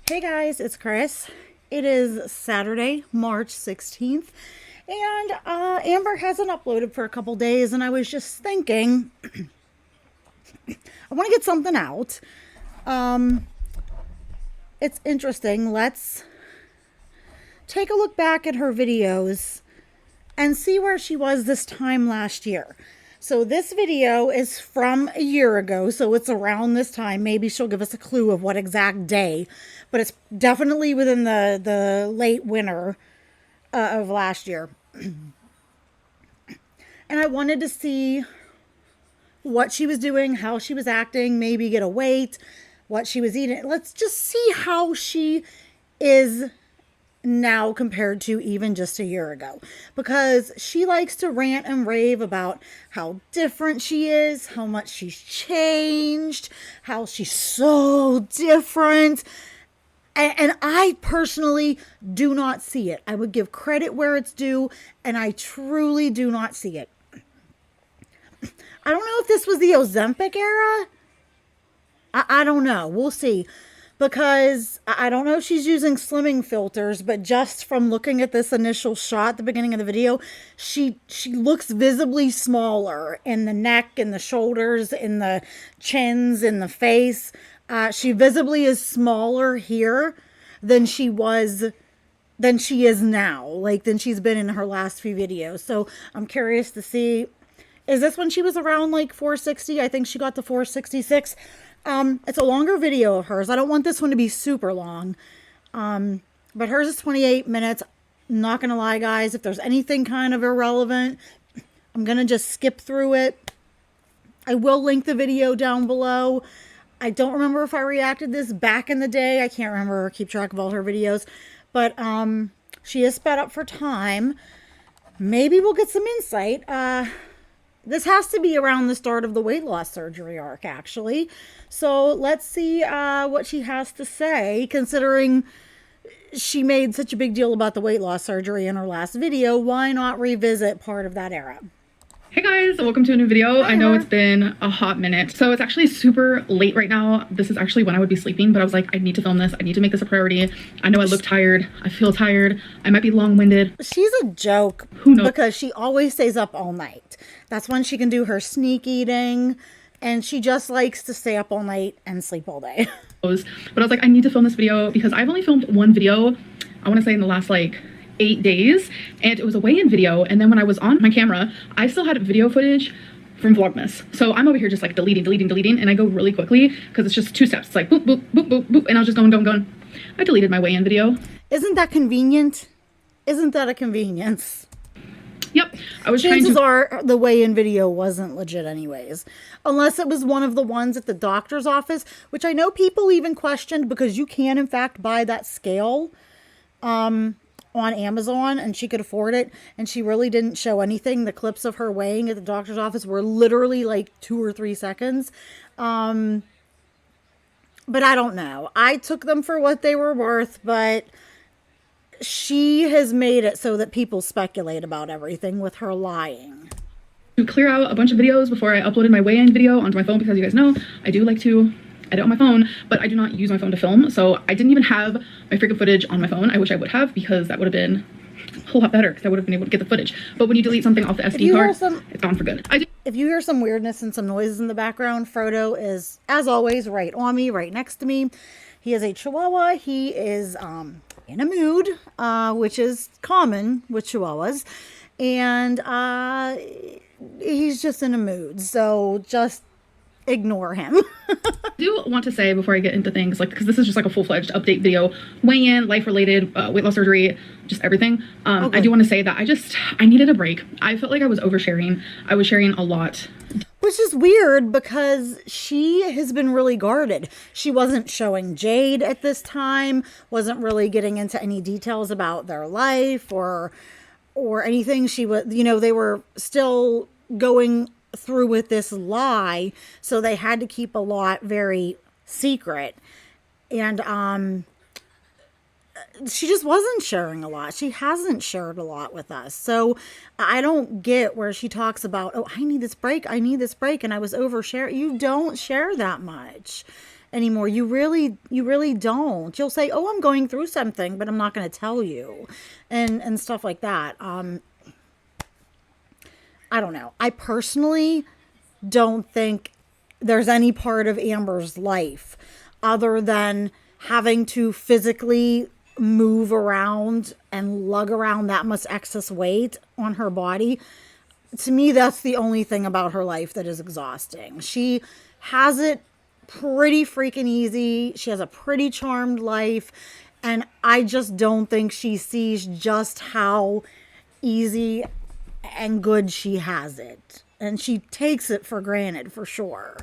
Hey guys, it's Chris. It is Saturday, March 16th, and Amber hasn't uploaded for a couple days, and I was just thinking, I want to get something out. It's interesting. Let's take a look back at her videos and see where she was this time last year. So this video is from a year ago, so it's around this time. Maybe she'll give us a clue of what exact day, but it's definitely within the late winter of last year. And I wanted to see what she was doing, how she was acting, maybe get a weight, what she was eating. Let's just see how she is now compared to even just a year ago, because she likes to rant and rave about how different she is, how much she's changed, how she's so different. And I personally do not see it. I would give credit where it's due, and I truly do not see it. I don't know if this was the Ozempic era. I don't know. We'll see. Because I don't know if she's using slimming filters, but just from looking at this initial shot at the beginning of the video, she looks visibly smaller in the neck, in the shoulders, in the chins, in the face. She visibly is smaller here than she is now, like than she's been in her last few videos. So I'm curious to see, is this when she was around like 460? I think she got to 466. It's a longer video of hers. I don't want this one to be super long. But hers is 28 minutes. Not going to lie, guys. If there's anything kind of irrelevant, I'm going to just skip through it. I will link the video down below. I don't remember if I reacted this back in the day. I can't remember or keep track of all her videos. But, she is sped up for time. Maybe we'll get some insight. This has to be around the start of the weight loss surgery arc, actually. So let's see what she has to say, considering she made such a big deal about the weight loss surgery in her last video. Why not revisit part of that era? Hey guys, welcome to a new video. I know it's been a hot minute. So it's actually super late right now. This is actually when I would be sleeping, but I was like, I need to film this. I need to make this a priority. I know I look tired. I feel tired. I might be long-winded. She's a joke. Who knows? Because she always stays up all night. That's when she can do her sneak eating. And she just likes to stay up all night and sleep all day. But I was like, I need to film this video because I've only filmed one video, I want to say in the last like 8 days, and it was a weigh-in video. And then when I was on my camera, I still had video footage from Vlogmas. So I'm over here just like deleting, and I go really quickly because it's just 2 steps. It's like boop, boop, boop, boop, boop, and I was just going. I deleted my weigh-in video. Isn't that convenient? Isn't that a convenience? Yep. I was Chances are the weigh-in video wasn't legit anyways. Unless it was one of the ones at the doctor's office, which I know people even questioned, because you can in fact buy that scale on Amazon, and she could afford it, and she really didn't show anything. The clips of her weighing at the doctor's office were literally like 2 or 3 seconds. But I don't know. I took them for what they were worth, but she has made it so that people speculate about everything with her lying. To clear out a bunch of videos before I uploaded my weigh-in video onto my phone, because you guys know I do like to edit on my phone, but I do not use my phone to film. So I didn't even have my freaking footage on my phone. I wish I would have, because that would have been a whole lot better, because I would have been able to get the footage. But when you delete something off the SD card, it's gone for good. If you hear some weirdness and some noises in the background, Frodo is, as always, right on me, right next to me. He is a Chihuahua. He is in a mood, which is common with Chihuahuas. And he's just in a mood. So just ignore him. I do want to say before I get into things, like, because this is just like a full-fledged update video, weigh-in, life-related, weight loss surgery, just everything. Okay. I do want to say that I needed a break. I felt like I was oversharing. I was sharing a lot. Which is weird, because she has been really guarded. She wasn't showing Jade at this time, wasn't really getting into any details about their life or anything. She was, they were still going through with this lie, so they had to keep a lot very secret. And she just wasn't sharing a lot. She hasn't shared a lot with us. So I don't get where she talks about, oh, I need this break, and I was oversharing. You don't share that much. anymore. You really don't. You'll say, oh, I'm going through something, but I'm not going to tell you, and stuff like that. I don't know. I personally don't think there's any part of Amber's life other than having to physically move around and lug around that much excess weight on her body. To me, that's the only thing about her life that is exhausting. She has it pretty freaking easy. She has a pretty charmed life. And I just don't think she sees just how easy and good she has it. And she takes it for granted, for sure.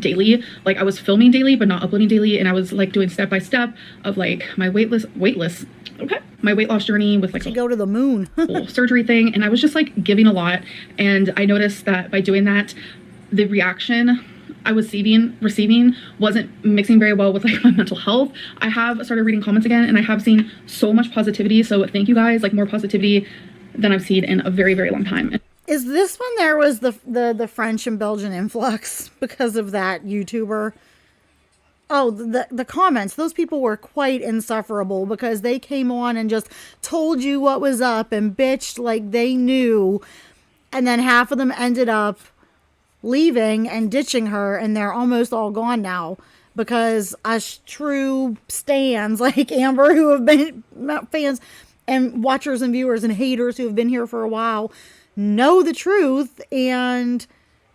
Daily, like I was filming daily but not uploading daily, and I was like doing step by step of like my my weight loss journey with like to go to the moon whole surgery thing, and I was just like giving a lot, and I noticed that by doing that, the reaction I was receiving wasn't mixing very well with like my mental health. I have started reading comments again, and I have seen so much positivity, so thank you guys, like more positivity than I've seen in a very, very long time. Is this when there was the French and Belgian influx because of that YouTuber? Oh, the comments. Those people were quite insufferable because they came on and just told you what was up and bitched like they knew. And then half of them ended up leaving and ditching her, and they're almost all gone now because us true stans like Amber, who have been fans and watchers and viewers and haters who have been here for a while, know the truth and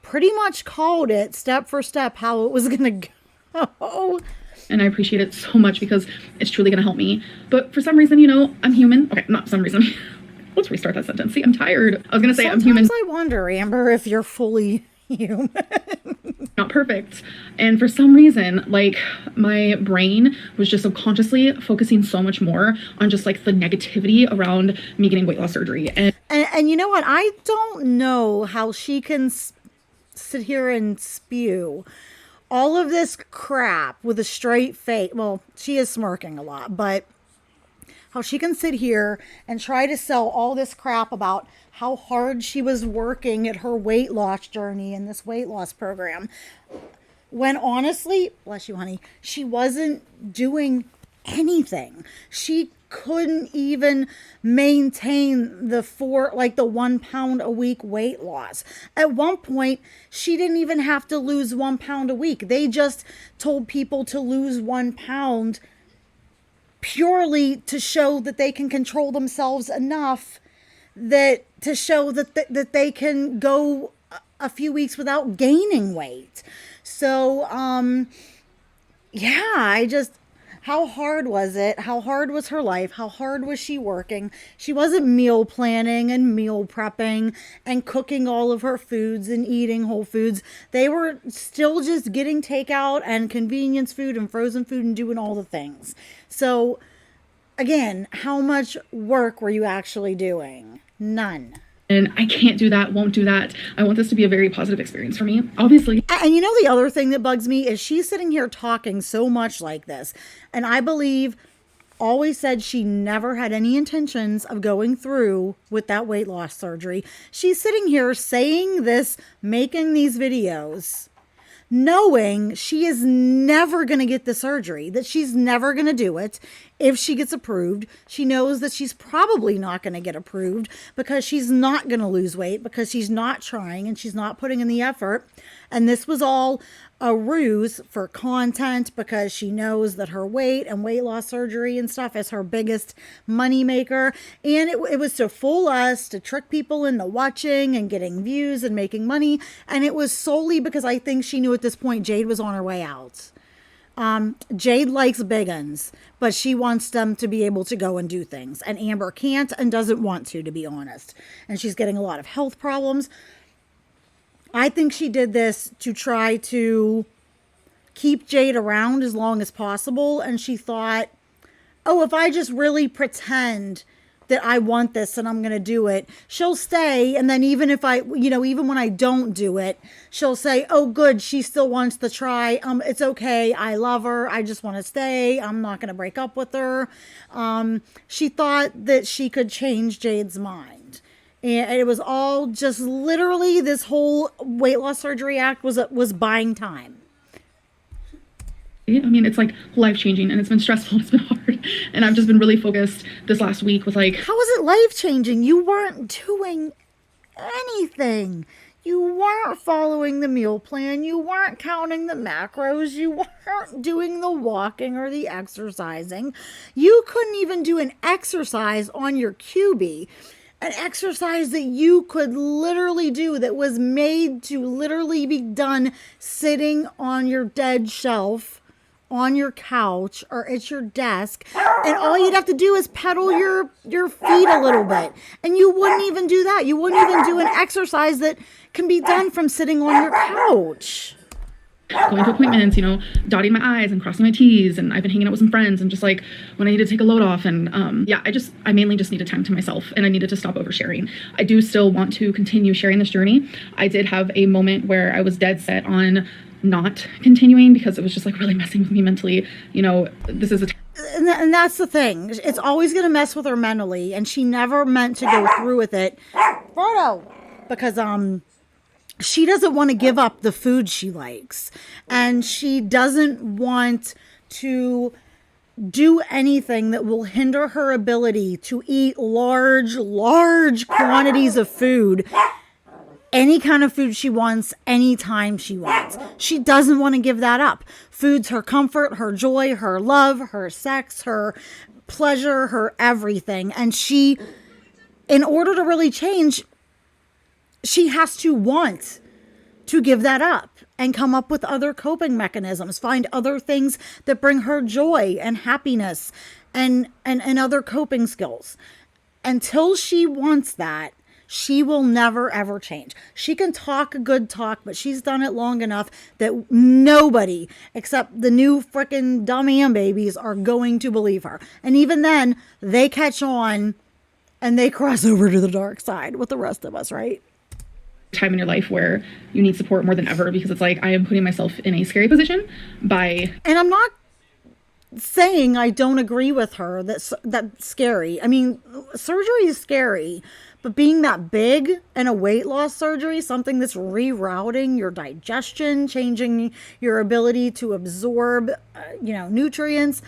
pretty much called it step for step how it was going to go. And I appreciate it so much because it's truly going to help me. But for some reason, you know, I'm human. Okay, not some reason. Let's restart that sentence. See, I'm tired. I was going to say Sometimes I'm human. I wonder, Amber, if you're fully human. Not perfect. And for some reason, like my brain was just subconsciously focusing so much more on just like the negativity around me getting weight loss surgery. And you know what? I don't know how she can sit here and spew all of this crap with a straight face. Well, she is smirking a lot, but how she can sit here and try to sell all this crap about how hard she was working at her weight loss journey in this weight loss program, when honestly, bless you, honey, she wasn't doing anything. She couldn't even maintain the 1 pound a week weight loss. At one point, she didn't even have to lose 1 pound a week. They just told people to lose 1 pound purely to show that they can control themselves enough to show that they can go a few weeks without gaining weight. So, yeah, how hard was it? How hard was her life? How hard was she working? She wasn't meal planning and meal prepping and cooking all of her foods and eating whole foods. They were still just getting takeout and convenience food and frozen food and doing all the things. So, again, how much work were you actually doing? None. And I can't do that, won't do that. I want this to be a very positive experience for me, obviously. And you know, the other thing that bugs me is she's sitting here talking so much like this. And I believe always said she never had any intentions of going through with that weight loss surgery. She's sitting here saying this, making these videos, knowing she is never going to get the surgery, that she's never going to do it. If she gets approved, she knows that she's probably not going to get approved because she's not going to lose weight, because she's not trying and she's not putting in the effort. And this was all a ruse for content because she knows that her weight and weight loss surgery and stuff is her biggest money maker. And it was to fool us, to trick people into watching and getting views and making money. And it was solely because I think she knew at this point Jade was on her way out. Jade likes big uns, but she wants them to be able to go and do things. And Amber can't and doesn't want to be honest. And she's getting a lot of health problems. I think she did this to try to keep Jade around as long as possible. And she thought, oh, if I just really pretend that I want this and I'm going to do it, she'll stay. And then even if even when I don't do it, she'll say, oh, good, she still wants to try. It's okay. I love her. I just want to stay. I'm not going to break up with her. She thought that she could change Jade's mind. And it was all just literally this whole weight loss surgery act was buying time. I mean, it's like life-changing, and it's been stressful, it's been hard, and I've just been really focused this last week with like... How is it life-changing? You weren't doing anything. You weren't following the meal plan. You weren't counting the macros. You weren't doing the walking or the exercising. You couldn't even do an exercise on your QB. An exercise that you could literally do, that was made to literally be done sitting on your dead shelf, on your couch, or at your desk, and all you'd have to do is pedal your feet a little bit, and you wouldn't even do that. You wouldn't even do an exercise that can be done from sitting on your couch. Going to appointments, you know, dotting my I's and crossing my T's, and I've been hanging out with some friends, and just like when I need to take a load off, and yeah, I mainly just needed time to myself, and I needed to stop oversharing. I do still want to continue sharing this journey. I did have a moment where I was dead set on not continuing because it was just like really messing with me mentally. You know, this is and that's the thing. It's always going to mess with her mentally, and she never meant to go through with it. Frodo! Because, she doesn't want to give up the food she likes, and she doesn't want to do anything that will hinder her ability to eat large quantities of food, any kind of food she wants, anytime she wants. She doesn't want to give that up. Food's her comfort, her joy, her love, her sex, her pleasure, her everything. And she, in order to really change, she has to want to give that up and come up with other coping mechanisms, find other things that bring her joy and happiness and other coping skills. Until she wants that, she will never, ever change. She can talk a good talk, but she's done it long enough that nobody except the new freaking dumb babies are going to believe her. And even then, they catch on and they cross over to the dark side with the rest of us, right? Time in your life where you need support more than ever, because it's like I am putting myself in a scary position by... And I'm not saying I don't agree with her that's scary. I mean, surgery is scary, but being that big and a weight loss surgery, something that's rerouting your digestion, changing your ability to absorb, nutrients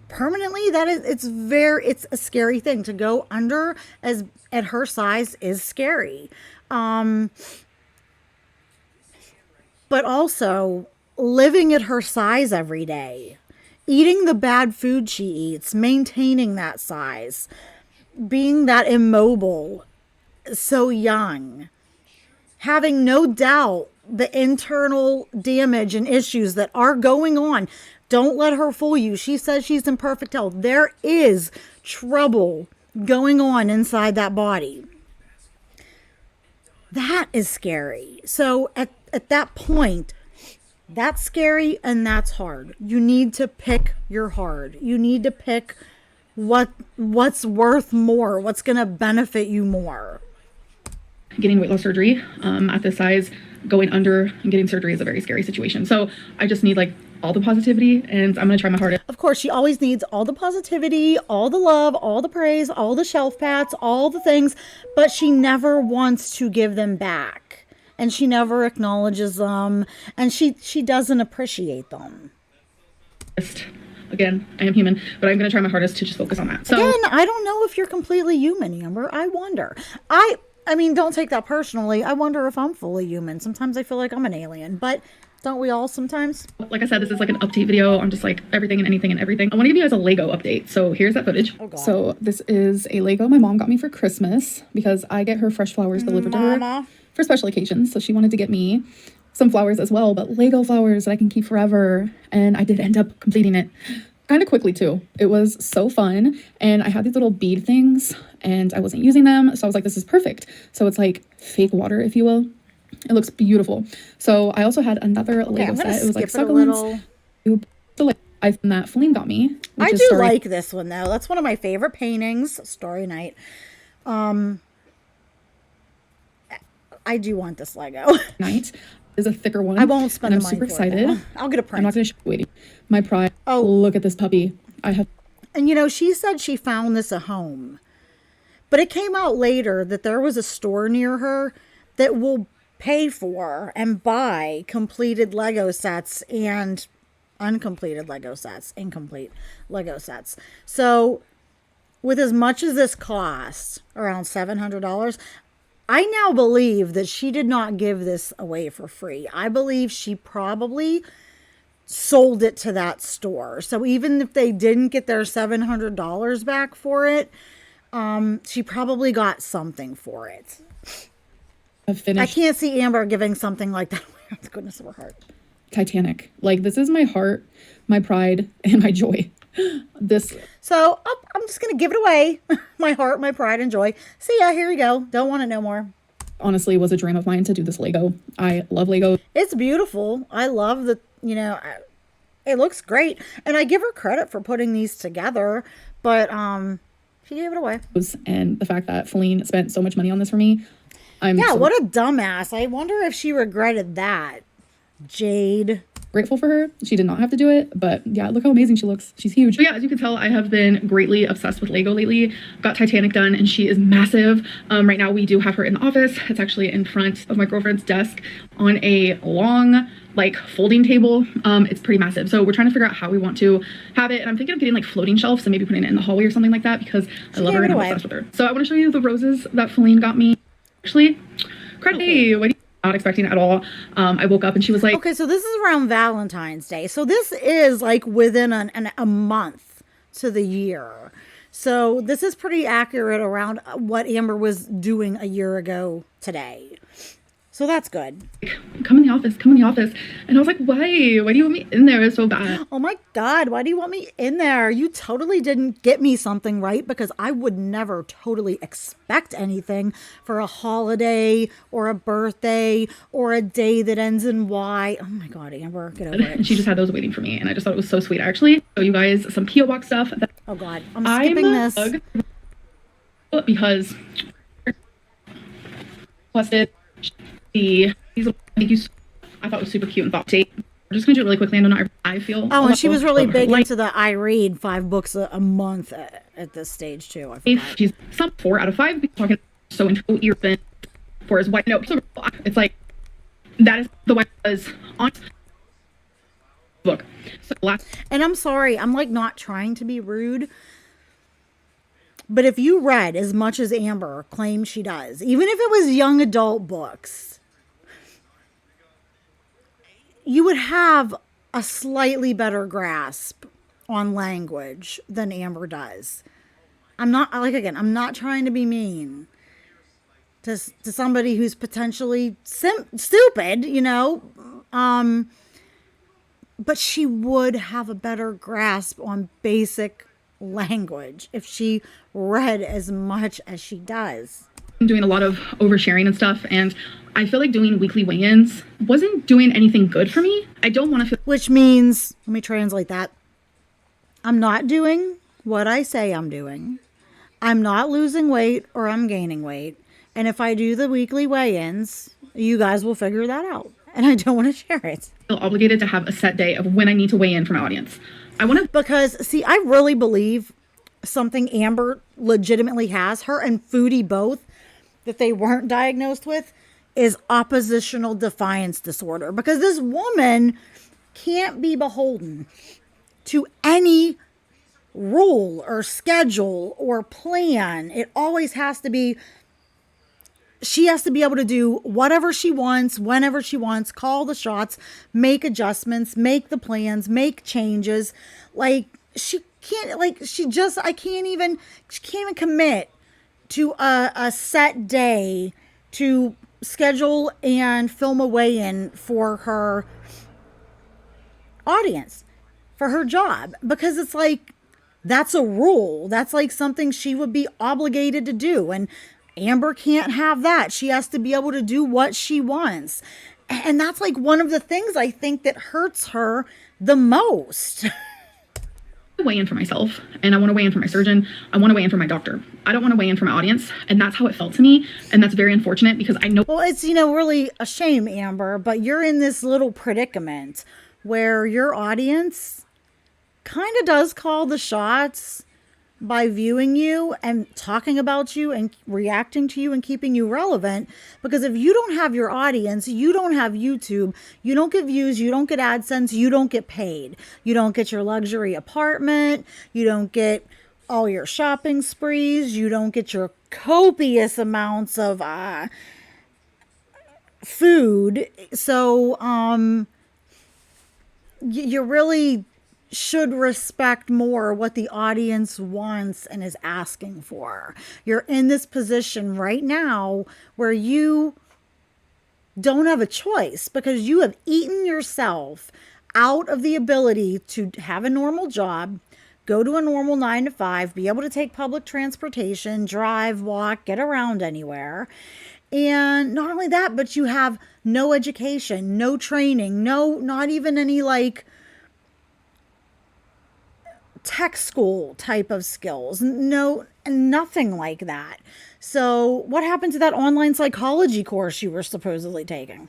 permanently, it's a scary thing. To go under at her size is scary. But also living at her size every day, eating the bad food she eats, maintaining that size, being that immobile, so young, having no doubt the internal damage and issues that are going on. Don't let her fool you. She says she's in perfect health. There is trouble going on inside that body. That is scary. So at that point, that's scary and that's hard. You need to pick your hard. You need to pick what's worth more, what's going to benefit you more. Getting weight loss surgery at this size, going under and getting surgery is a very scary situation. So I just need like all the positivity, and I'm going to try my hardest. Of course, she always needs all the positivity, all the love, all the praise, all the shelf pats, all the things, but she never wants to give them back, and she never acknowledges them, and she doesn't appreciate them. Again, I am human, but I'm going to try my hardest to just focus on that. So again, I don't know if you're completely human, Amber. I wonder. I mean, don't take that personally. I wonder if I'm fully human. Sometimes I feel like I'm an alien, but don't we all sometimes? Like I said, this is like an update video on just like everything and anything and everything. I want to give you guys a Lego update. So here's that footage. Oh, God. So this is a Lego my mom got me for Christmas, because I get her fresh flowers delivered to her for special occasions. So she wanted to get me some flowers as well, but Lego flowers that I can keep forever. And I did end up completing it kind of quickly too. It was so fun. And I had these little bead things and I wasn't using them. So I was like, this is perfect. So it's like fake water, if you will. It looks beautiful. So I also had another Lego set. It was like succulents. I found that Feline got me. I do like this one though. That's one of my favorite paintings. Story Night. I do want this Lego. Night is a thicker one. I won't spend the I'm money super for it, excited. I'll get a print. I'm not going to show you. Waiting. My pride. Oh, look at this puppy. I have. And she said she found this at home, but it came out later that there was a store near her that will pay for and buy completed Lego sets and uncompleted Lego sets, incomplete Lego sets. So with as much as this costs, around $700, I now believe that she did not give this away for free. I believe she probably sold it to that store. So even if they didn't get their $700 back for it, she probably got something for it. I can't see Amber giving something like that away. Oh, goodness of her heart. Titanic. Like, this is my heart, my pride, and my joy. So I'm just gonna give it away. My heart, my pride, and joy. See ya. Here you go. Don't want it no more. Honestly, was a dream of mine to do this Lego. I love Lego. It's beautiful. I love the, it looks great, and I give her credit for putting these together. But she gave it away. And the fact that Feline spent so much money on this for me. What a dumbass. I wonder if she regretted that. Jade. Grateful for her. She did not have to do it, but yeah, look how amazing she looks. She's huge. But yeah, as you can tell, I have been greatly obsessed with Lego lately. Got Titanic done, and she is massive. Right now we do have her in the office. It's actually in front of my girlfriend's desk on a long, like, folding table. It's pretty massive. So we're trying to figure out how we want to have it. And I'm thinking of getting like floating shelves and maybe putting it in the hallway or something like that, because I love her and I'm obsessed with her. So I want to show you the roses that Feline got me. Actually, credit. What do you not expecting at all. I woke up and she was like, okay, so this is around Valentine's Day. So this is like within a month to the year. So this is pretty accurate around what Amber was doing a year ago today. So that's good. Come in the office, come in the office. And I was like, why? Why do you want me in there so bad? Oh my God, why do you want me in there? You totally didn't get me something right, because I would never totally expect anything for a holiday or a birthday or a day that ends in Y. Oh my God, Amber, get over it. And she just had those waiting for me. And I just thought it was so sweet. I actually show you guys some P.O. Box stuff. Oh God, I'm skipping this. Because plus these thank you. I thought it was super cute and thought tape. I'm just gonna do it really quickly. I don't know. I feel. Oh, and she was really big into the I read 5 books a month at this stage too. I forgot. She's some 4 out of 5. Talking so into ear thin for his white. No, it's like that is the way it was on book. So and I'm sorry, I'm like not trying to be rude. But if you read as much as Amber claims she does, even if it was young adult books, you would have a slightly better grasp on language than Amber does. I'm not trying to be mean to somebody who's potentially stupid, but she would have a better grasp on basic language if she read as much as she does. I'm doing a lot of oversharing and stuff, and I feel like doing weekly weigh-ins wasn't doing anything good for me. I don't want to feel... Which means, let me translate that. I'm not doing what I say I'm doing. I'm not losing weight or I'm gaining weight. And if I do the weekly weigh-ins, you guys will figure that out. And I don't want to share it. I feel obligated to have a set day of when I need to weigh in for my audience. Because, see, I really believe something Amber legitimately has, her and Foodie both, that they weren't diagnosed with, is oppositional defiance disorder. Because this woman can't be beholden to any rule or schedule or plan. It always has to be, she has to be able to do whatever she wants, whenever she wants, call the shots, make adjustments, make the plans, make changes. Like, she can't, she can't even commit to a set day to schedule and film a weigh-in for her audience, for her job, because it's like, that's a rule. That's like something she would be obligated to do. And Amber can't have that. She has to be able to do what she wants. And that's like one of the things I think that hurts her the most. Weigh in for myself, and I want to weigh in for my surgeon. I want to weigh in for my doctor. I don't want to weigh in for my audience, and that's how it felt to me, and that's very unfortunate because I know. Well, it's really a shame, Amber, but you're in this little predicament where your audience kind of does call the shots by viewing you and talking about you and reacting to you and keeping you relevant. Because if you don't have your audience, you don't have YouTube, you don't get views, you don't get AdSense, you don't get paid. You don't get your luxury apartment, you don't get all your shopping sprees, you don't get your copious amounts of food. So you really should respect more what the audience wants and is asking for. You're in this position right now where you don't have a choice, because you have eaten yourself out of the ability to have a normal job, go to a normal 9 to 5, be able to take public transportation, drive, walk, get around anywhere. And not only that, but you have no education, no training, not even any like tech school type of skills. No, nothing like that. So what happened to that online psychology course you were supposedly taking?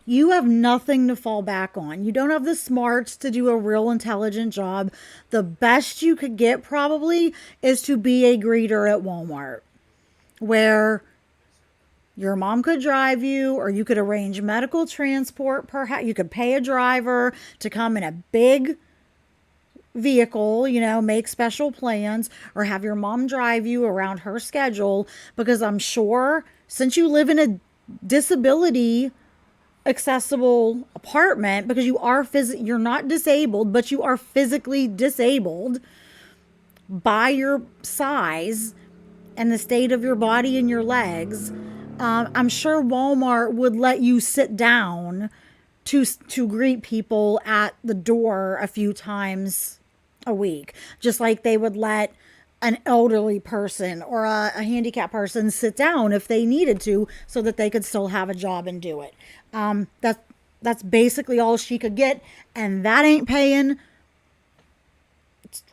You have nothing to fall back on. You don't have the smarts to do a real intelligent job. The best you could get probably is to be a greeter at Walmart, where your mom could drive you, or you could arrange medical transport. Perhaps you could pay a driver to come in a big vehicle, make special plans, or have your mom drive you around her schedule. Because I'm sure, since you live in a disability accessible apartment, because you're not disabled, but you are physically disabled by your size and the state of your body and your legs, I'm sure Walmart would let you sit down to greet people at the door a few times a week, just like they would let an elderly person or a handicapped person sit down if they needed to, so that they could still have a job and do it. That's basically all she could get, and that ain't paying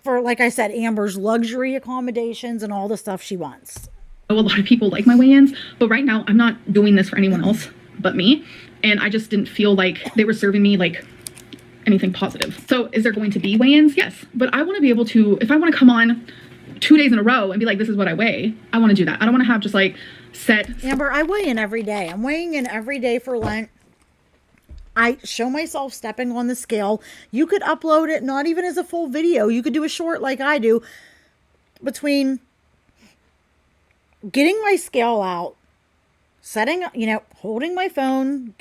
for, like I said, Amber's luxury accommodations and all the stuff she wants. A lot of people like my weigh-ins, but right now I'm not doing this for anyone else but me, and I just didn't feel like they were serving me like anything positive. So is there going to be weigh-ins? Yes, but I want to be able to, if I want to come on 2 days in a row and be like, this is what I weigh, I want to do that. I don't want to have just like set. Amber, I weigh in every day. I'm weighing in every day for Lent. I show myself stepping on the scale. You could upload it, not even as a full video. You could do a short like I do. Between getting my scale out, setting, holding my phone,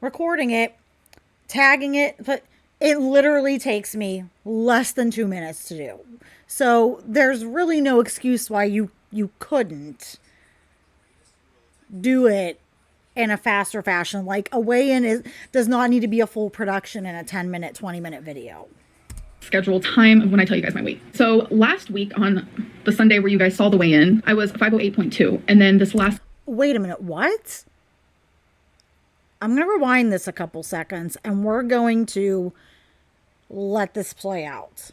recording it, tagging it, but it literally takes me less than 2 minutes to do. So there's really no excuse why you couldn't do it in a faster fashion. Like, a weigh-in does not need to be a full production in a 10-minute, 20-minute video. Schedule time when I tell you guys my weight. So last week on the Sunday where you guys saw the weigh-in, I was 508.2. And then this last... Wait a minute, what? I'm going to rewind this a couple seconds, and we're going to let this play out.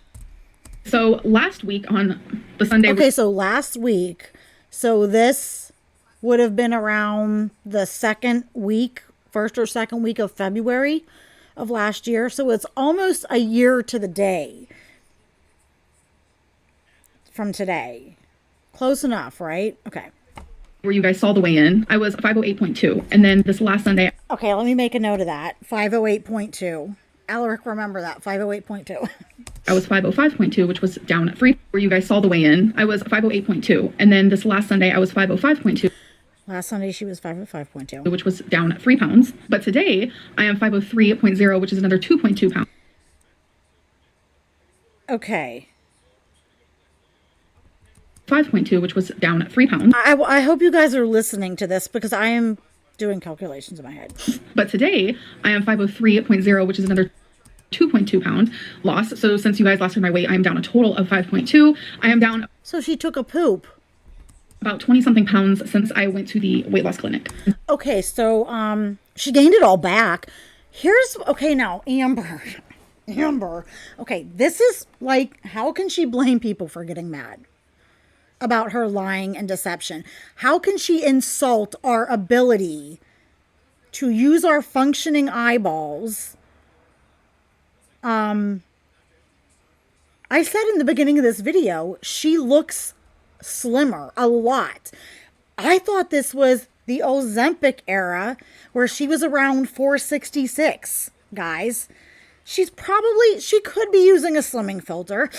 So last week on the Sunday... Okay, so last week, so this would have been around the first or second week of February of last year. So it's almost a year to the day from today. Close enough, right? Okay. Where you guys saw the weigh-in, I was 508.2. And then this last Sunday... Okay, let me make a note of that. 508.2. Alaric, remember that. 508.2. I was 505.2, which was down at 3. Where you guys saw the weigh-in, I was 508.2. And then this last Sunday, I was 505.2. Last Sunday, she was 505.2. Which was down at 3 pounds. But today, I am 503.0, which is another 2.2 pounds. Okay. 5.2, which was down at 3 pounds. I hope you guys are listening to this, because I am doing calculations in my head. But today, I am 503.0, which is another 2.2 pound loss. So since you guys last heard my weight, I am down a total of 5.2. I am down... So she took a poop. About 20 something pounds since I went to the weight loss clinic. Okay, so she gained it all back. Okay, now Amber. Okay, this is like, how can she blame people for getting mad about her lying and deception? How can she insult our ability to use our functioning eyeballs, I said in the beginning of this video, she looks slimmer a lot. I thought this was the Ozempic era where she was around 466, guys. She could be using a slimming filter,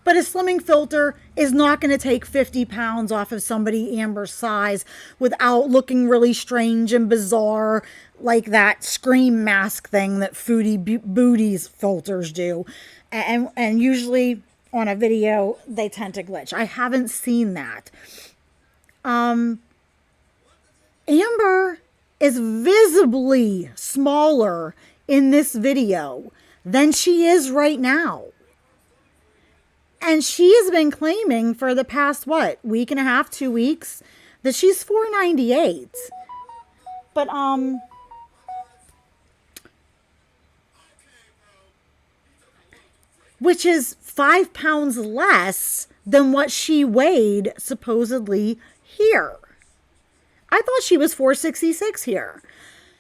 but a slimming filter is not going to take 50 pounds off of somebody Amber's size without looking really strange and bizarre, like that scream mask thing that foodie booties filters do. And usually on a video, they tend to glitch. I haven't seen that. Amber is visibly smaller in this video than she is right now. And she has been claiming for the past, week and a half, 2 weeks, that she's 498. But, which is 5 pounds less than what she weighed supposedly here. I thought she was 466 here.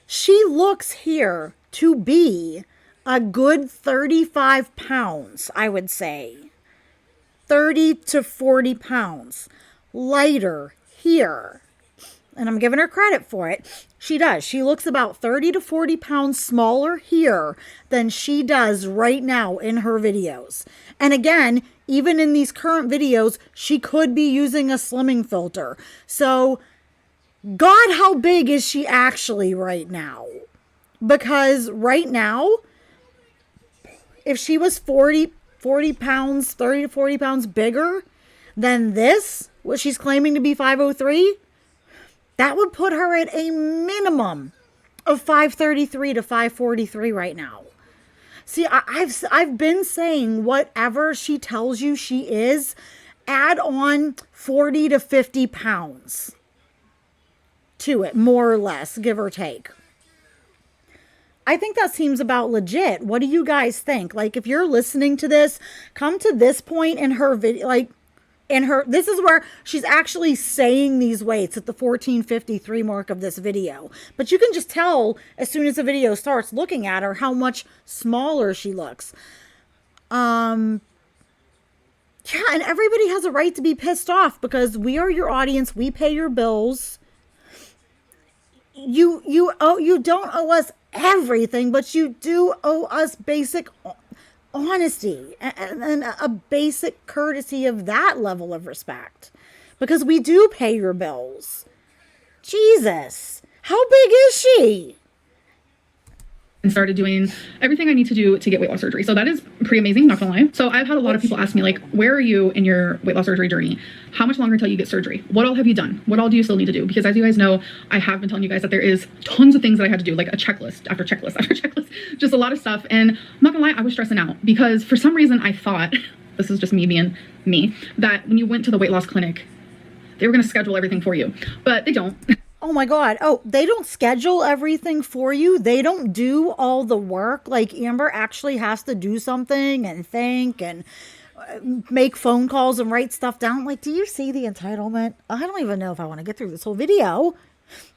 She looks here to be a good 35 pounds, I would say. 30 to 40 pounds lighter here. And I'm giving her credit for it. She does. She looks about 30 to 40 pounds smaller here than she does right now in her videos. And again, even in these current videos, she could be using a slimming filter. So, God, how big is she actually right now? Because right now, if she was 40 pounds, 30 to 40 pounds bigger than this, what she's claiming to be 503, that would put her at a minimum of 533 to 543 right now. See, I've been saying whatever she tells you she is, add on 40 to 50 pounds to it, more or less, give or take. I think that seems about legit. What do you guys think? Like, if you're listening to this, come to this point in her video, this is where she's actually saying these weights at the 1453 mark of this video. But you can just tell as soon as the video starts looking at her how much smaller she looks. Yeah, and everybody has a right to be pissed off because we are your audience. We pay your bills. You don't owe us everything, but you do owe us basic honesty and a basic courtesy of that level of respect, because we do pay your bills. Jesus, how big is she? And started doing everything I need to do to get weight loss surgery. So that is pretty amazing, not gonna lie. So I've had a lot of people ask me, like, where are you in your weight loss surgery journey? How much longer until you get surgery? What all have you done? What all do you still need to do? Because as you guys know, I have been telling you guys that there is tons of things that I had to do, like a checklist after checklist after checklist, just a lot of stuff. And I'm not gonna lie, I was stressing out because for some reason I thought, this is just me being me, that when you went to the weight loss clinic, they were gonna schedule everything for you, but they don't. Oh my God. Oh, they don't schedule everything for you. They don't do all the work. Like, Amber actually has to do something and think and make phone calls and write stuff down. Like, do you see the entitlement? I don't even know if I want to get through this whole video.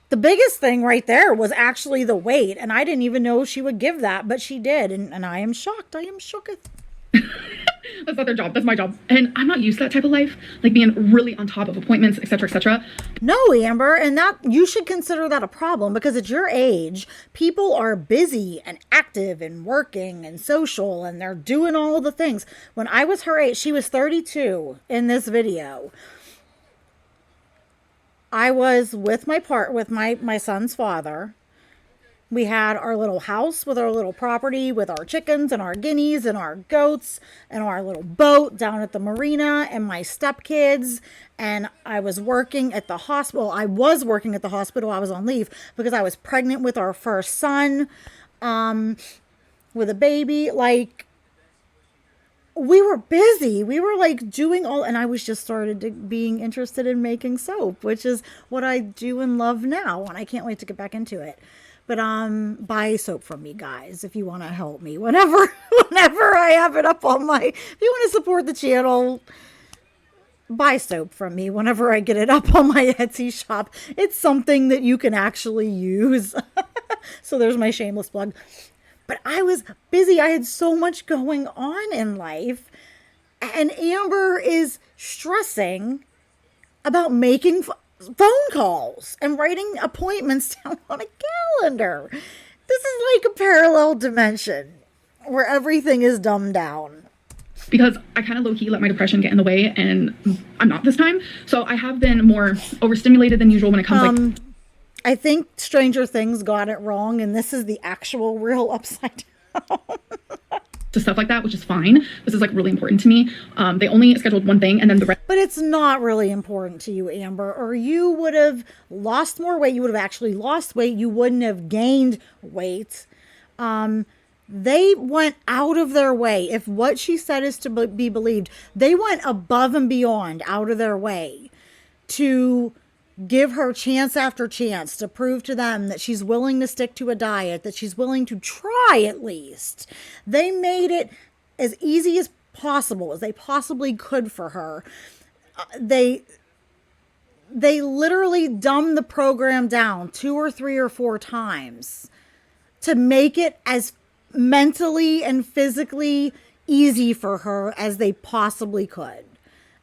The biggest thing right there was actually the weight. And I didn't even know she would give that, but she did. And I am shocked. I am shooketh. That's not their job. That's my job. And I'm not used to that type of life, like being really on top of appointments, etc., etc. No, Amber, and that you should consider that a problem, because at your age, people are busy and active and working and social, and they're doing all the things. When I was her age, she was 32 in this video. I was with my son's father. We had our little house with our little property with our chickens and our guineas and our goats and our little boat down at the marina and my stepkids. And I was working at the hospital. I was on leave because I was pregnant with our first son, with a baby. Like, we were busy. We were like doing all, and I was just being interested in making soap, which is what I do and love now. And I can't wait to get back into it. But buy soap from me, guys, if you want to help me. Whenever I have it up on if you want to support the channel, buy soap from me whenever I get it up on my Etsy shop. It's something that you can actually use. So there's my shameless plug. But I was busy. I had so much going on in life. And Amber is stressing about making phone calls and writing appointments down on a calendar. This is like a parallel dimension where everything is dumbed down. Because I kind of low-key let my depression get in the way, and I'm not this time. So I have been more overstimulated than usual when it comes I think Stranger Things got it wrong, and this is the actual real upside down. to stuff like that, which is fine. This is like really important to me. They only scheduled one thing, and then the rest. But it's not really important to you, Amber, or you would have lost more weight. You would have actually lost weight. You wouldn't have gained weight. They went out of their way. If what she said is to be believed, they went above and beyond, out of their way to give her chance after chance to prove to them that she's willing to stick to a diet, that she's willing to try at least. They made it as easy as possible, as they possibly could for her. They literally dumbed the program down 2 or 3 or 4 times to make it as mentally and physically easy for her as they possibly could.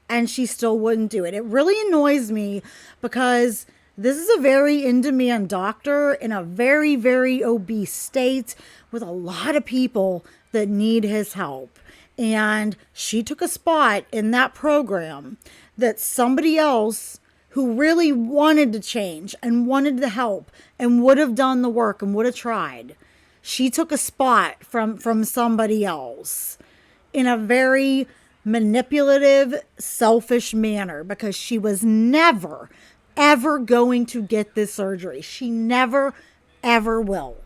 And she still wouldn't do it. It really annoys me because this is a very in-demand doctor in a very, very obese state with a lot of people that need his help. And she took a spot in that program that somebody else who really wanted to change and wanted to help and would have done the work and would have tried. She took a spot from somebody else in a very manipulative, selfish manner because she was never, ever going to get this surgery. She never, ever will.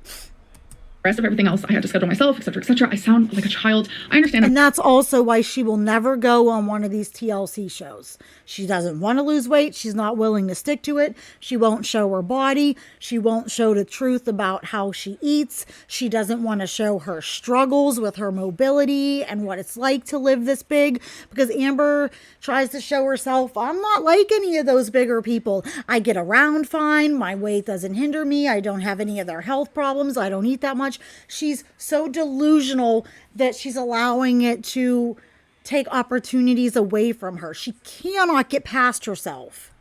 Rest of everything else I had to schedule myself, etc., etc. I sound like a child. I understand. And that's also why she will never go on one of these TLC shows. She doesn't want to lose weight. She's not willing to stick to it. She won't show her body. She won't show the truth about how she eats. She doesn't want to show her struggles with her mobility and what it's like to live this big, because Amber tries to show herself, I'm not like any of those bigger people. I get around fine. My weight doesn't hinder me. I don't have any of their health problems. I don't eat that much. She's so delusional that she's allowing it to take opportunities away from her. She cannot get past herself.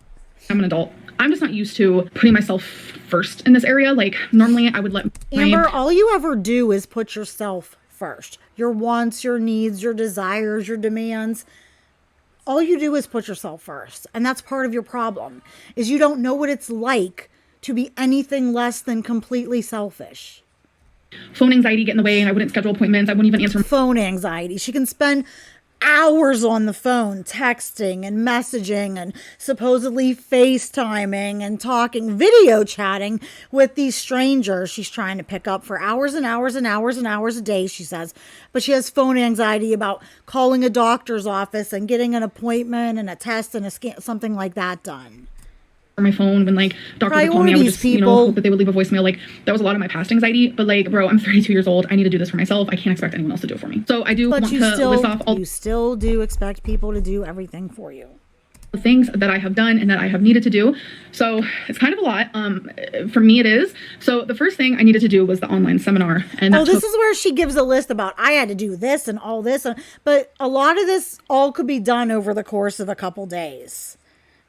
I'm an adult. I'm just not used to putting myself first in this area. Like normally I would let Amber, all you ever do is put yourself first. Your wants, your needs, your desires, your demands. All you do is put yourself first. And that's part of your problem, is you don't know what it's like to be anything less than completely selfish. Phone anxiety get in the way, and I wouldn't schedule appointments. I wouldn't even answer. Phone anxiety. She can spend hours on the phone texting and messaging and supposedly FaceTiming and talking, video chatting with these strangers she's trying to pick up for hours and hours and hours and hours a day, she says. But she has phone anxiety about calling a doctor's office and getting an appointment and a test and a scan, something like that done. My phone when like doctors would call me, I would just hope that they would leave a voicemail. Like that was a lot of my past anxiety. But like, bro, I'm 32 years old. I need to do this for myself. I can't expect anyone else to do it for me. So I do want to list off all. You still do expect people to do everything for you. The things that I have done and that I have needed to do. So it's kind of a lot. For me, it is. So the first thing I needed to do was the online seminar. And this is where she gives a list about I had to do this and all this. But a lot of this all could be done over the course of a couple days.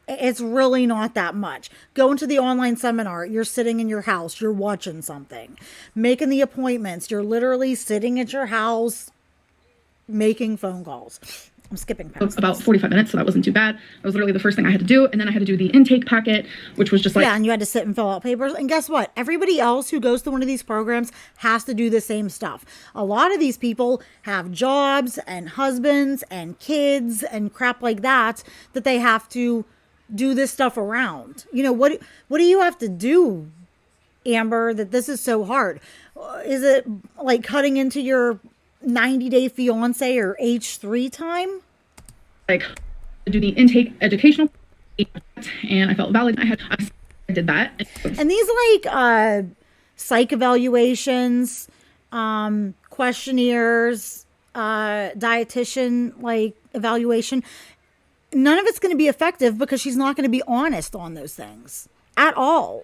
It's really not that much. Going to the online seminar, you're sitting in your house, you're watching something. Making the appointments, you're literally sitting at your house making phone calls. I'm skipping past about 45 minutes, so that wasn't too bad. That was literally the first thing I had to do. And then I had to do the intake packet, which was just like... Yeah, and you had to sit and fill out papers. And guess what? Everybody else who goes to one of these programs has to do the same stuff. A lot of these people have jobs and husbands and kids and crap like that they have to do this stuff around. You know, what do you have to do, Amber, that this is so hard? Is it like cutting into your 90-day fiance or H3 time? Like to do the intake educational, and I felt valid. I did that. And these like psych evaluations, questionnaires, dietitian like evaluation, none of it's going to be effective because she's not going to be honest on those things at all.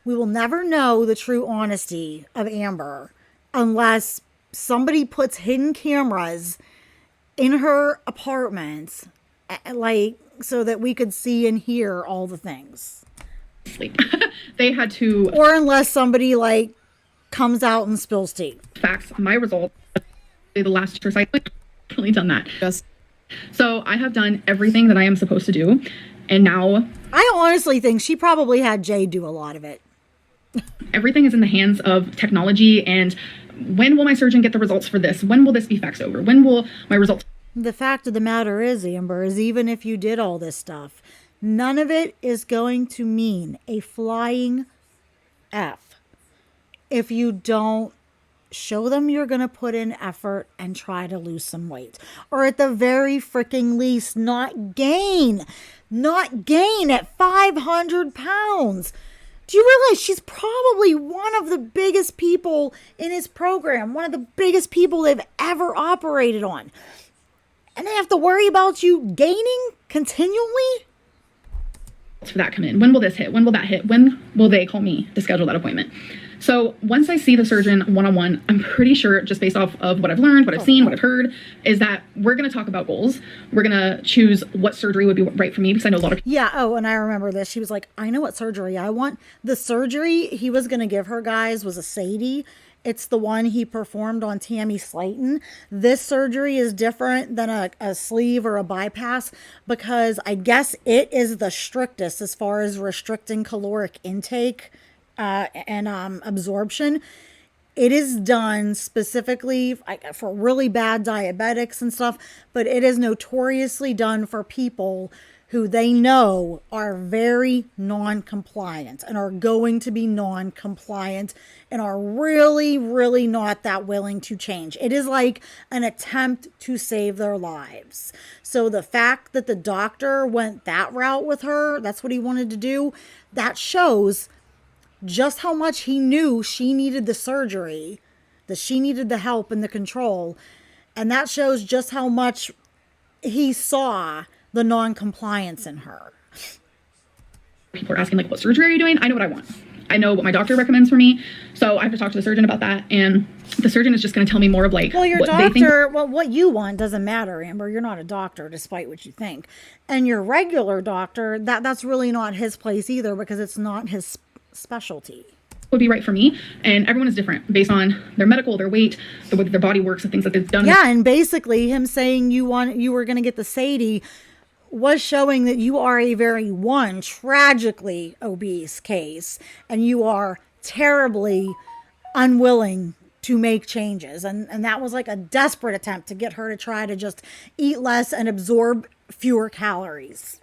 We will never know the true honesty of Amber unless somebody puts hidden cameras in her apartment, like, so that we could see and hear all the things. Sleep. They had to, or unless somebody like comes out and spills tea. Fax my results. The last year I've really done that. So I have done everything that I am supposed to do, and now I honestly think she probably had Jay do a lot of it. Everything is in the hands of technology. And when will my surgeon get the results for this? When will this be faxed over? When will my results? The fact of the matter is, Amber, is even if you did all this stuff, none of it is going to mean a flying F if you don't show them you're going to put in effort and try to lose some weight. Or at the very freaking least, not gain at 500 pounds. Do you realize she's probably one of the biggest people in his program, one of the biggest people they've ever operated on? And they have to worry about you gaining continually? For that come in? When will this hit? When will that hit? When will they call me to schedule that appointment? So once I see the surgeon one-on-one, I'm pretty sure, just based off of what I've learned, what I've seen, what I've heard, is that we're going to talk about goals. We're going to choose what surgery would be right for me, because I know a lot of people. Yeah. Oh, and I remember this. She was like, I know what surgery I want. The surgery he was going to give her, guys, was a Sadie. It's the one he performed on Tammy Slayton. This surgery is different than a sleeve or a bypass, because I guess it is the strictest as far as restricting caloric intake and absorption. It is done specifically for really bad diabetics and stuff, but it is notoriously done for people who they know are very non-compliant and are going to be non-compliant and are really, really not that willing to change. It is like an attempt to save their lives. So the fact that the doctor went that route with her, that's what he wanted to do, that shows just how much he knew she needed the surgery, that she needed the help and the control. And that shows just how much he saw the non-compliance in her. People are asking, like, what surgery are you doing? I know what I want. I know what my doctor recommends for me. So I have to talk to the surgeon about that. And the surgeon is just going to tell me more of, like, well, your what doctor, they think. well, what you want doesn't matter, Amber. You're not a doctor, despite what you think. And your regular doctor, that's really not his place either, because it's not his specialty. Would be right for me, and everyone is different based on their medical, their weight, the way that their body works, the things that they've done. Yeah, and basically him saying you were going to get the Sadie was showing that you are a very tragically obese case, and you are terribly unwilling to make changes, and that was like a desperate attempt to get her to try to just eat less and absorb fewer calories.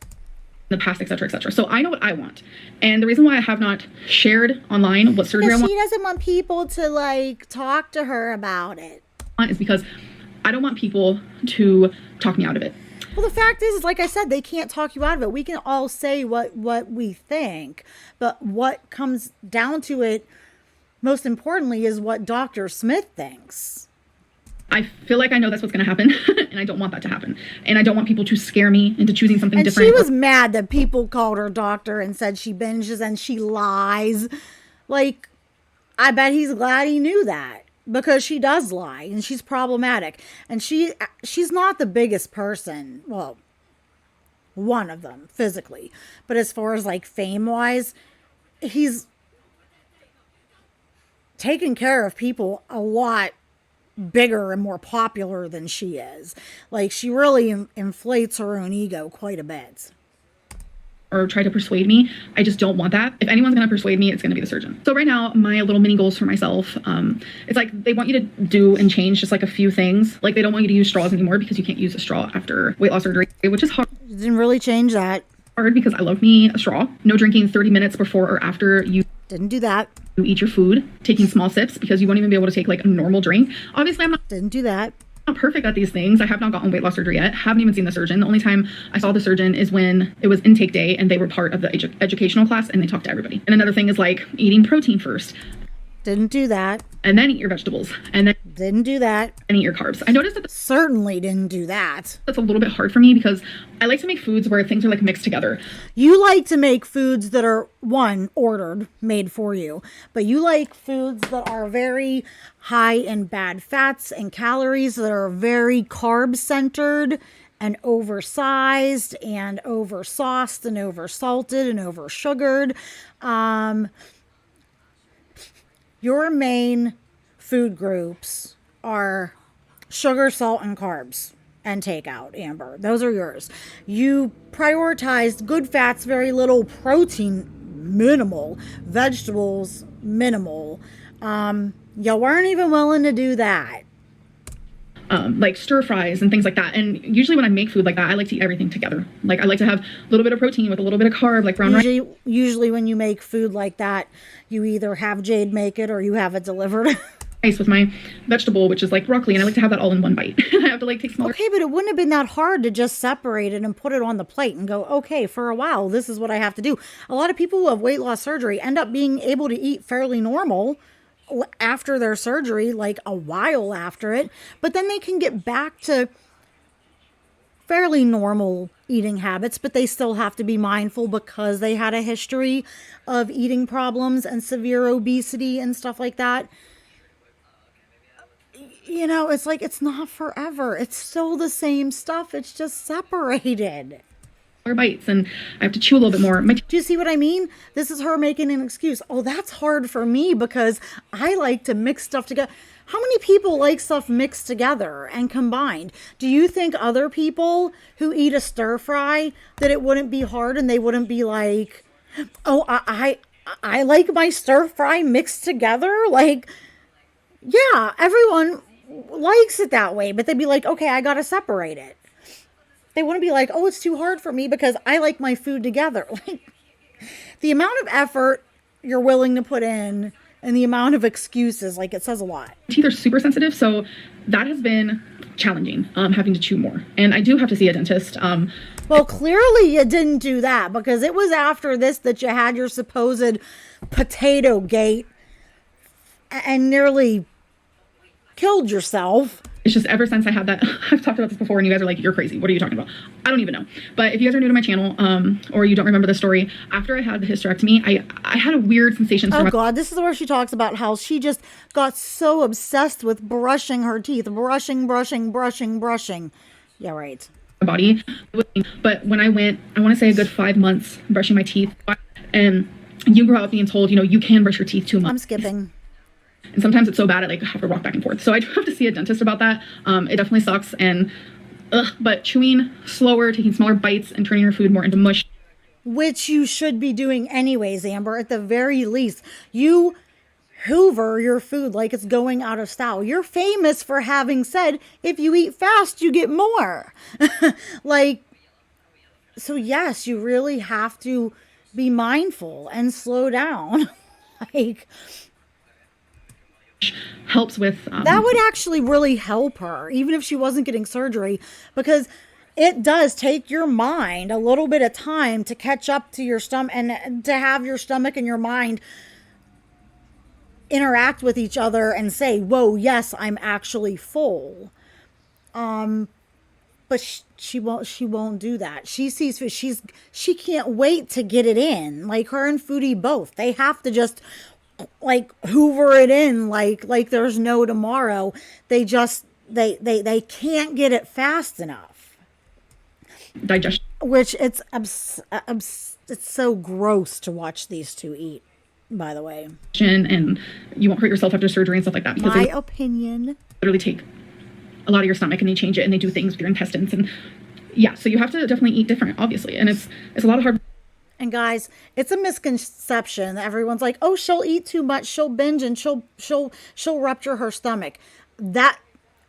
The past, etc., etc. So I know what I want, and the reason why I have not shared online what surgery I want, she doesn't want people to like talk to her about it, is because I don't want people to talk me out of it. Well, the fact is, like I said, they can't talk you out of it. We can all say what we think, but what comes down to it, most importantly, is what Dr. Smith thinks. I feel like I know that's what's going to happen, and I don't want that to happen. And I don't want people to scare me into choosing something different. And she was mad that people called her doctor and said she binges and she lies. Like, I bet he's glad he knew that, because she does lie and she's problematic. And she's not the biggest person. Well, one of them physically. But as far as like fame-wise, he's taken care of people a lot bigger and more popular than she is. Like, she really inflates her own ego quite a bit. Or try to persuade me. I just don't want that. If anyone's going to persuade me, it's going to be the surgeon. So right now, my little mini goals for myself, it's like they want you to do and change just like a few things. Like, they don't want you to use straws anymore, because you can't use a straw after weight loss surgery, which is hard. Didn't really change that. Hard, because I love me a straw. No drinking 30 minutes before or after you didn't do that. You eat your food, taking small sips, because you won't even be able to take like a normal drink. Obviously, didn't do that. Not perfect at these things. I have not gotten weight loss surgery yet. Haven't even seen the surgeon. The only time I saw the surgeon is when it was intake day and they were part of the educational class and they talked to everybody. And another thing is like eating protein first. Didn't do that. and then eat your vegetables, and then Didn't do that. eat your carbs. I noticed that Certainly didn't do that. that's a little bit hard for me because I like to make foods where things are like mixed together. You like to make foods that are, one, ordered, made for you, but you like foods that are very high in bad fats and calories, that are very carb centered and oversized and oversauced and oversalted and oversugared. Your main food groups are sugar, salt, and carbs and takeout, Amber. Those are yours. You prioritized good fats, very little protein, minimal, vegetables, minimal. You weren't even willing to do that. Like stir fries and things like that. And usually when I make food like that, I like to eat everything together. Like I like to have a little bit of protein with a little bit of carb, like brown rice. Usually when you make food like that, you either have Jade make it or you have it delivered. With my vegetable, which is like broccoli, and I like to have that all in one bite. I have to like take smaller. Okay, but it wouldn't have been that hard to just separate it and put it on the plate and go, okay, for a while, this is what I have to do. A lot of people who have weight loss surgery end up being able to eat fairly normal after their surgery, like a while after it, but then they can get back to fairly normal eating habits, but they still have to be mindful because they had a history of eating problems and severe obesity and stuff like that. You know, it's like, it's not forever. It's still the same stuff. It's just separated. Bites, and I have to chew a little bit more. Do you see what I mean? This is her making an excuse. Oh, that's hard for me because I like to mix stuff together. How many people like stuff mixed together and combined? Do you think other people who eat a stir fry that it wouldn't be hard and they wouldn't be like, oh, I like my stir fry mixed together? Like, yeah, everyone likes it that way, but they'd be like, okay, I gotta separate it. They wouldn't be like, oh, it's too hard for me because I like my food together. Like, the amount of effort you're willing to put in and the amount of excuses, like, it says a lot. Teeth are super sensitive, so that has been challenging, having to chew more. And I do have to see a dentist. Well, clearly you didn't do that because it was after this that you had your supposed potato gate and nearly killed yourself. It's just ever since I had that, I've talked about this before and you guys are like, you're crazy. What are you talking about? I don't even know. But if you guys are new to my channel, or you don't remember the story, after I had the hysterectomy, I had a weird sensation. Oh God, this is where she talks about how she just got so obsessed with brushing her teeth. Brushing. Yeah, right. Body. But when I went, I want to say a good 5 months brushing my teeth, and you grew up being told, you know, you can brush your teeth 2 months. I'm skipping. And sometimes it's so bad I like have to walk back and forth. So I do have to see a dentist about that. It definitely sucks. And but chewing slower, taking smaller bites, and turning your food more into mush. Which you should be doing anyways, Amber. At the very least, you hoover your food like it's going out of style. You're famous for having said, if you eat fast, you get more. Like, so yes, you really have to be mindful and slow down. Like, helps with that would actually really help her, even if she wasn't getting surgery, because it does take your mind a little bit of time to catch up to your stomach and to have your stomach and your mind interact with each other and say, whoa, yes, I'm actually full. But she won't do that. She sees food. She can't wait to get it in. Like her and Foodie both. They have to just like hoover it in like there's no tomorrow. They just they can't get it fast enough. Digestion. Which it's so gross to watch these two eat, by the way. And you won't hurt yourself after surgery and stuff like that. Because my opinion. Literally take a lot of your stomach and they change it and they do things with your intestines. And yeah, so you have to definitely eat different, obviously. And it's a lot of hard. And guys, it's a misconception. Everyone's like, oh, she'll eat too much, she'll binge, and she'll rupture her stomach. That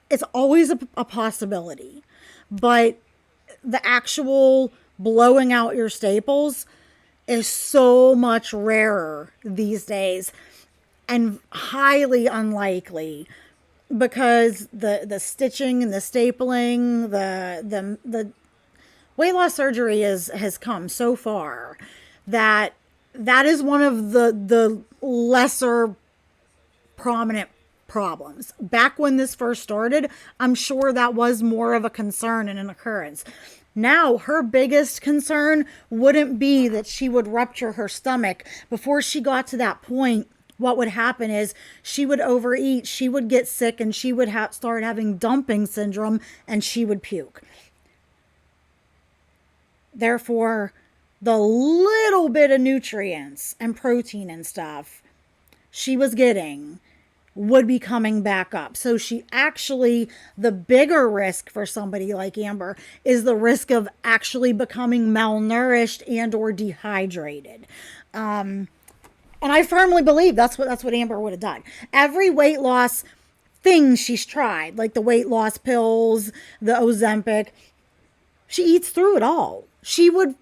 is always a possibility. But the actual blowing out your staples is so much rarer these days and highly unlikely because the stitching and the stapling, the weight loss surgery has come so far that is one of the lesser prominent problems. Back when this first started, I'm sure that was more of a concern and an occurrence. Now, her biggest concern wouldn't be that she would rupture her stomach. Before she got to that point, what would happen is she would overeat, she would get sick, and she would start having dumping syndrome, and she would puke. Therefore, the little bit of nutrients and protein and stuff she was getting would be coming back up. So she actually, the bigger risk for somebody like Amber is the risk of actually becoming malnourished and or dehydrated. And I firmly believe that's what Amber would have done. Every weight loss thing she's tried, like the weight loss pills, the Ozempic, she eats through it all. She would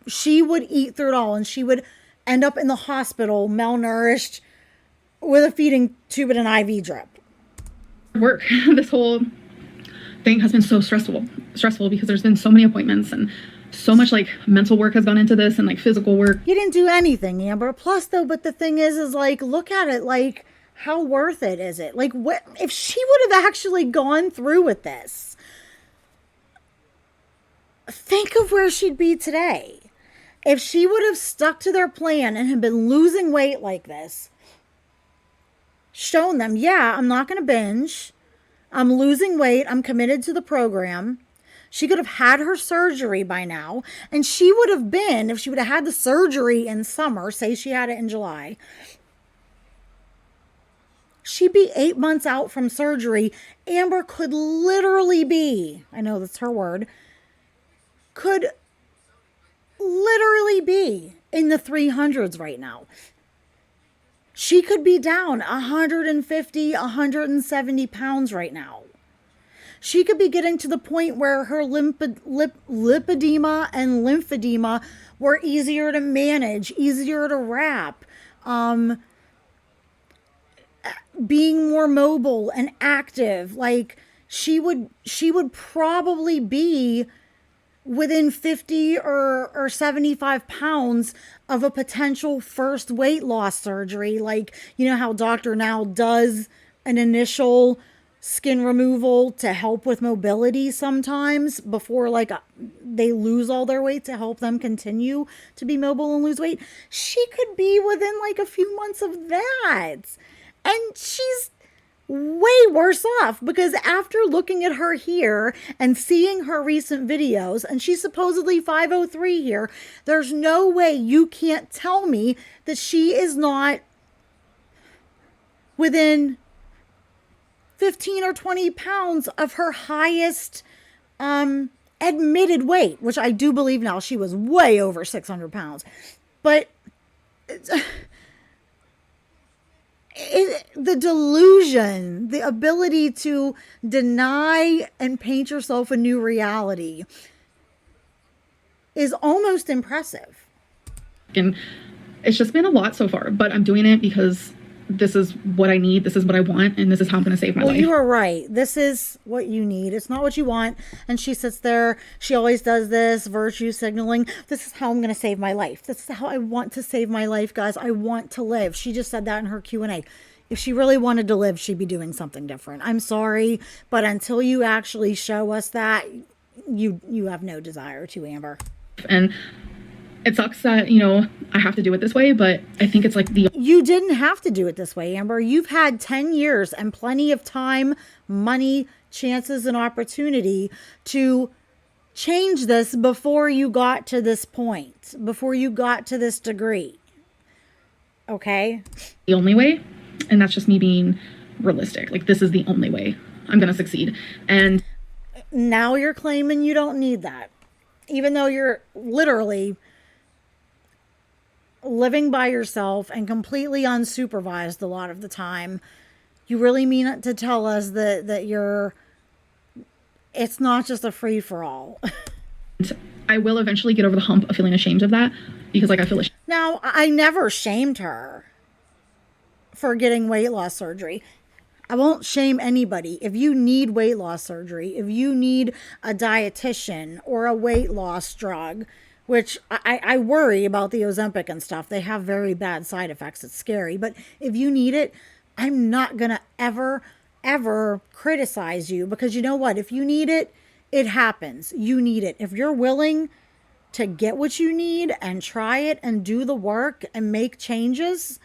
eat through it all, and she would end up in the hospital malnourished with a feeding tube and an IV drip. Work. This whole thing has been so stressful because there's been so many appointments and so much like mental work has gone into this and like physical work. You didn't do anything, Amber. Plus though, but the thing is like, look at it, like how worth it is it? Like what if she would have actually gone through with this? Think of where she'd be today. If she would have stuck to their plan and had been losing weight like this, shown them, yeah, I'm not going to binge. I'm losing weight. I'm committed to the program. She could have had her surgery by now. And she would have been, if she would have had the surgery in summer, say she had it in July, she'd be 8 months out from surgery. Amber could literally be, I know that's her word, could literally be in the 300s right now. She could be down 150, 170 pounds right now. She could be getting to the point where her lipedema and lymphedema were easier to manage, easier to wrap, being more mobile and active. Like she would probably be within 50 or 75 pounds of a potential first weight loss surgery. Like, you know how Dr. Now does an initial skin removal to help with mobility sometimes before like they lose all their weight to help them continue to be mobile and lose weight. She could be within like a few months of that. And she's way worse off because after looking at her here and seeing her recent videos, and she's supposedly 503 here, there's no way you can't tell me that she is not within 15 or 20 pounds of her highest admitted weight, which I do believe now she was way over 600 pounds. But the delusion, the ability to deny and paint yourself a new reality is almost impressive. And it's just been a lot so far, but I'm doing it because this is what I need, this is what I want, and this is how I'm going to save my life. You are right. This is what you need. It's not what you want. And she sits there. She always does this virtue signaling. This is how I'm going to save my life. This is how I want to save my life, guys. I want to live. She just said that in her Q&A. If she really wanted to live, she'd be doing something different. I'm sorry, but until you actually show us that, you have no desire to, Amber. And it sucks that, you know, I have to do it this way, but I think it's like You didn't have to do it this way, Amber. You've had 10 years and plenty of time, money, chances, and opportunity to change this before you got to this point, before you got to this degree. Okay? The only way, and that's just me being realistic. Like, this is the only way I'm going to succeed. And now you're claiming you don't need that, even though you're literally living by yourself and completely unsupervised a lot of the time. You really mean it to tell us that it's not just a free for all. I will eventually get over the hump of feeling ashamed of that because like I feel ashamed. Now, I never shamed her for getting weight loss surgery. I won't shame anybody. If you need weight loss surgery, if you need a dietitian or a weight loss drug, which I worry about the Ozempic and stuff. They have very bad side effects. It's scary. But if you need it, I'm not going to ever criticize you, because you know what? If you need it, it happens. You need it. If you're willing to get what you need and try it and do the work and make changes,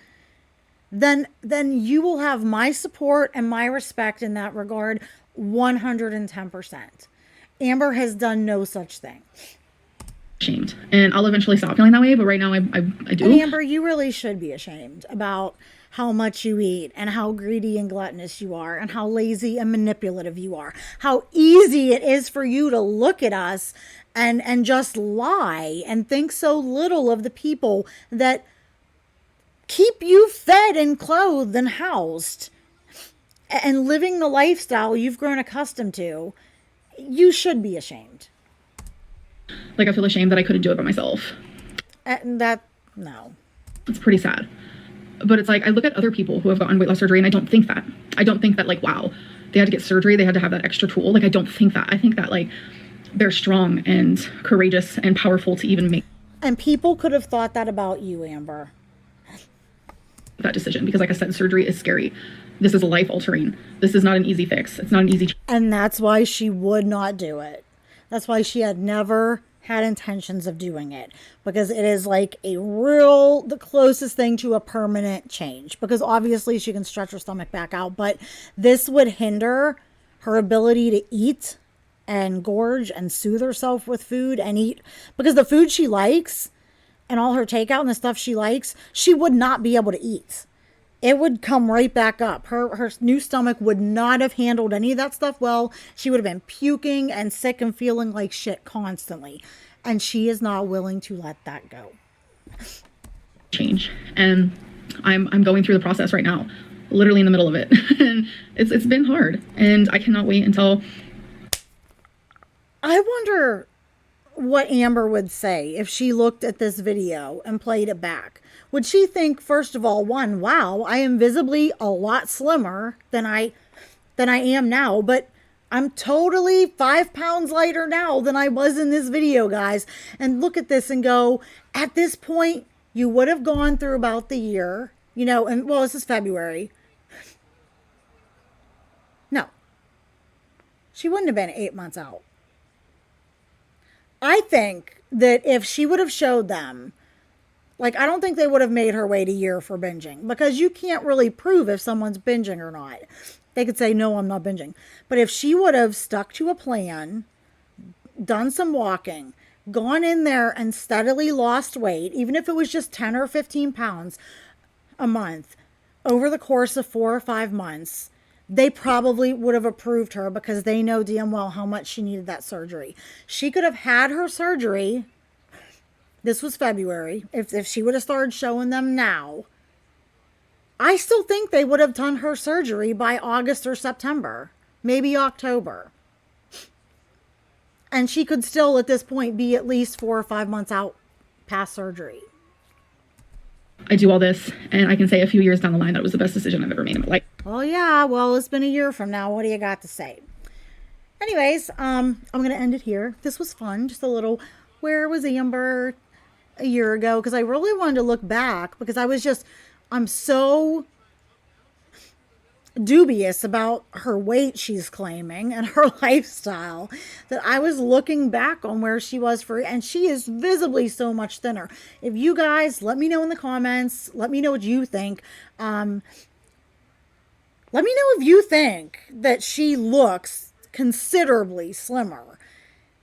then you will have my support and my respect in that regard 110%. Amber has done no such thing. Ashamed, and I'll eventually stop feeling that way, but right now I do. And Amber, you really should be ashamed about how much you eat and how greedy and gluttonous you are and how lazy and manipulative you are. How easy it is for you to look at us and just lie and think so little of the people that keep you fed and clothed and housed and living the lifestyle you've grown accustomed to. You should be ashamed. Like, I feel ashamed that I couldn't do it by myself. No. It's pretty sad. But it's like, I look at other people who have gotten weight loss surgery, and I don't think that. I don't think that, like, wow, they had to get surgery, they had to have that extra tool. Like, I don't think that. I think that, like, they're strong and courageous and powerful to even make. And people could have thought that about you, Amber. That decision, because like I said, surgery is scary. This is life altering. This is not an easy fix. It's not an easy. And that's why she would not do it. That's why she had never had intentions of doing it, because it is like the closest thing to a permanent change, because obviously she can stretch her stomach back out, but this would hinder her ability to eat and gorge and soothe herself with food and eat, because the food she likes and all her takeout and the stuff she likes, she would not be able to eat. It would come right back up. Her new stomach would not have handled any of that stuff well. She would have been puking and sick and feeling like shit constantly. And she is not willing to let that go. Change. And I'm going through the process right now, literally in the middle of it. And it's been hard. And I cannot wait until. I wonder what Amber would say if she looked at this video and played it back. Would she think, first of all, one, wow, I am visibly a lot slimmer than I am now, but I'm totally 5 pounds lighter now than I was in this video, guys. And look at this and go, at this point, you would have gone through about the year, and well, this is February. No, she wouldn't have been 8 months out. I think that if she would have showed them, like, I don't think they would have made her wait a year for binging, because you can't really prove if someone's binging or not. They could say, no, I'm not binging. But if she would have stuck to a plan, done some walking, gone in there and steadily lost weight, even if it was just 10 or 15 pounds a month over the course of 4 or 5 months, they probably would have approved her, because they know damn well how much she needed that surgery. She could have had her surgery. This was February. If she would have started showing them now, I still think they would have done her surgery by August or September, maybe October. And she could still, at this point, be at least 4 or 5 months out past surgery. I do all this, and I can say a few years down the line that it was the best decision I've ever made in my life. Oh yeah, well, it's been a year from now. What do you got to say? Anyways, I'm going to end it here. This was fun. Just a little, where was Amber a year ago? Because I really wanted to look back, because I'm so dubious about her weight she's claiming and her lifestyle that I was looking back on where she was and she is visibly so much thinner. If you guys, let me know in the comments, let me know what you think. Let me know if you think that she looks considerably slimmer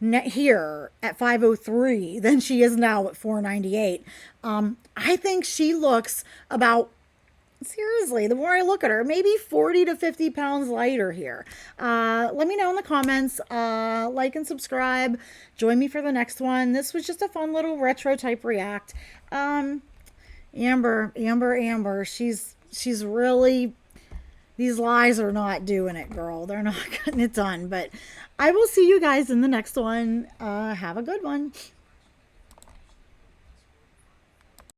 here at 503 than she is now at 498. I think she looks about, seriously, the more I look at her, maybe 40 to 50 pounds lighter here. Let me know in the comments. Like and subscribe. Join me for the next one. This was just a fun little retro type react. Amber, she's really, these lies are not doing it, girl. They're not getting it done. But I will see you guys in the next one. Have a good one.